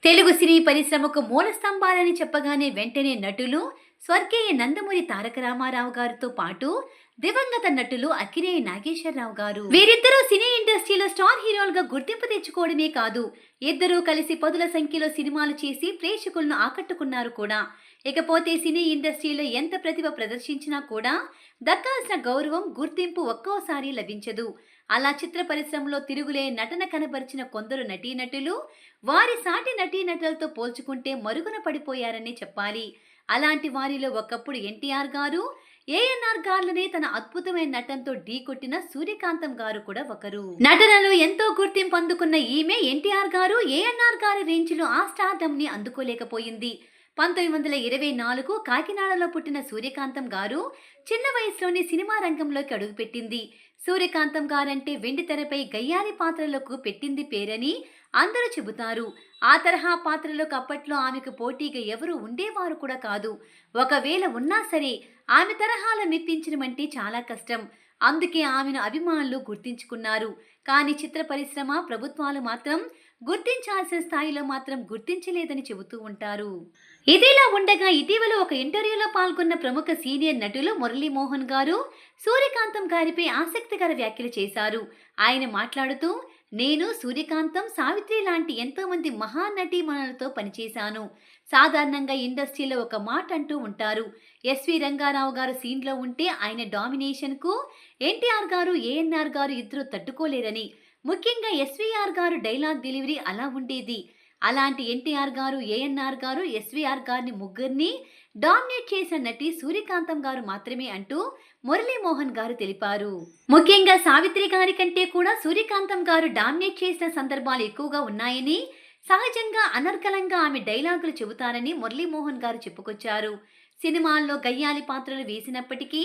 తెలుగు సినీ పరిశ్రమకు మూల స్తంభాలని చెప్పగానే వెంటనే నటులు స్వర్గీయ నందమూరి తారక రామారావు గారితో పాటు దివంగత నటులు అక్కినేని నాగేశ్వరరావు గారు వీరిద్దరూ సినీ ఇండస్ట్రీలో స్టార్ హీరోలుగా గుర్తింపు తెచ్చుకోవడమే కాదు, ఇద్దరూ కలిసి పదుల సంఖ్యలో సినిమాలు చేసి ప్రేక్షకులను ఆకట్టుకున్నారు కూడా. ఇకపోతే సినీ ఇండస్ట్రీలో ఎంత ప్రతిభ ప్రదర్శించినా కూడా దక్కాల్సిన గౌరవం గుర్తింపు ఒక్కోసారి లభించదు. అలా చిత్ర పరిశ్రమలో తిరుగులే నటన కనబరిచిన కొందరు నటీనటులు వారి సాటి నటీనటులతో పోల్చుకుంటే మరుగున పడిపోయారని చెప్పాలి. అలాంటి వారిలో ఒకప్పుడు ఎన్టీఆర్ గారు, ఏఎన్ఆర్ గారులనే తన అద్భుతమైన నటనతో ఢీకొట్టిన సూర్యకాంతం గారు కూడా ఒకరు. నటనలో ఎంతో గుర్తింపు అందుకున్న ఈమె ఎన్టీఆర్ గారు, ఏఎన్ఆర్ గారి రేంజ్ లో ఆ స్టార్డమ్ ని అందుకోలేకపోయింది. 1924 కాకినాడలో పుట్టిన సూర్యకాంతం గారు చిన్న వయసులోనే సినిమా రంగంలోకి అడుగుపెట్టింది. సూర్యకాంతం గారంటే వెండితెరపై గయ్యాలి పాత్రలకు పెట్టింది పేరని అందరూ చెబుతారు. ఆ తరహా పాత్రలకు అప్పట్లో ఆమెకు పోటీగా ఎవరు ఉండేవారు కూడా కాదు. ఒకవేళ ఉన్నా సరే ఆమె తరహాలో మెప్పించడమంటే చాలా కష్టం. అందుకే ఆమెను అభిమానులు గుర్తించుకున్నారు. కానీ చిత్ర పరిశ్రమ, ప్రభుత్వాలు మాత్రం గుర్తించాల్సిన స్థాయిలో మాత్రం గుర్తించలేదని చెబుతూ ఉంటారు. ఇదిలా ఉండగా ఇటీవల ఒక ఇంటర్వ్యూలో పాల్గొన్న ప్రముఖ సీనియర్ నటులు మురళీమోహన్ గారు సూర్యకాంతం గారిపై ఆసక్తికర వ్యాఖ్యలు చేశారు. ఆయన మాట్లాడుతూ, నేను సూర్యకాంతం, సావిత్రి లాంటి ఎంతో మంది మహానటీమణులతో పనిచేశాను. సాధారణంగా ఇండస్ట్రీలో ఒక మాట అంటూ ఉంటారు, ఎస్వి రంగారావు గారు సీన్లో ఉంటే ఆయన డామినేషన్కు ఎన్టీఆర్ గారు, ఏఎన్ఆర్ గారు ఇద్దరు తట్టుకోలేరని. ముఖ్యంగా ఎస్వీఆర్ గారు డైలాగ్ డెలివరీ అలా ఉండేది. అలాంటి ఎన్టీఆర్ గారు, ఏఎన్ఆర్ గారు, ఎస్వీఆర్ గారిని ముగ్గురిని డామినేట్ చేసిన నటి సూర్యకాంతం గారు మాత్రమే అంటూ మురళీమోహన్ గారు తెలిపారు. ముఖ్యంగా సావిత్రి గారి కంటే కూడా సూర్యకాంతం గారు డామినేట్ చేసిన సందర్భాలు ఎక్కువగా ఉన్నాయని, సహజంగా అనర్గళంగా ఆమె డైలాగులు చెబుతారని మురళీమోహన్ గారు చెప్పుకొచ్చారు. సినిమాల్లో గయ్యాలి పాత్రలు వేసినప్పటికీ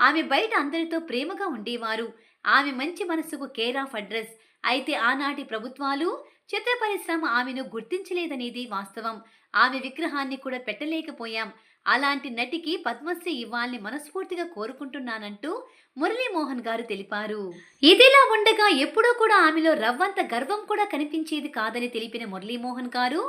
ఆమె బయట అందరితో ప్రేమగా ఉండేవారు. ఆమె మంచి మనసుకు కేర్ ఆఫ్ అడ్రస్. అయితే ఆనాటి ప్రభుత్వాలు, చిత్ర పరిశ్రమ ఆమెను గుర్తించలేదనేది వాస్తవం. ఆమె విగ్రహాన్ని కూడా పెట్టలేకపోయాం. అలాంటి నటికి పద్మశ్రీ ఇవ్వాలని మనస్ఫూర్తిగా కోరుకుంటున్నానంటూ మురళీమోహన్ గారు తెలిపారు. ఇదిలా ఉండగా ఎప్పుడూ కూడా ఆమెలో రవ్వంత గర్వం కూడా కనిపించేది కాదని తెలిపిన మురళీమోహన్ గారు,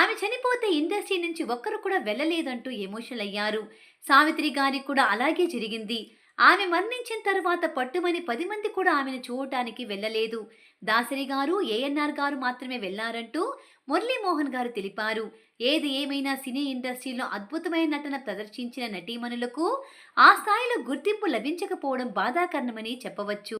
ఆమె చనిపోతే ఇండస్ట్రీ నుంచి ఒక్కరు కూడా వెళ్ళలేదంటూ ఎమోషనల్ అయ్యారు. సావిత్రి గారికి కూడా అలాగే జరిగింది. ఆమె మరణించిన తరువాత పట్టుమని 10 మంది కూడా ఆమెను చూడటానికి వెళ్ళలేదు. దాసరి గారు, ఏఎన్ఆర్ గారు మాత్రమే వెళ్లారంటూ మురళీమోహన్ గారు తెలిపారు. ఏది ఏమైనా సినీ ఇండస్ట్రీలో అద్భుతమైన నటన ప్రదర్శించిన నటీమణులకు ఆ స్థాయిలో గుర్తింపు లభించకపోవడం బాధాకరణమని చెప్పవచ్చు.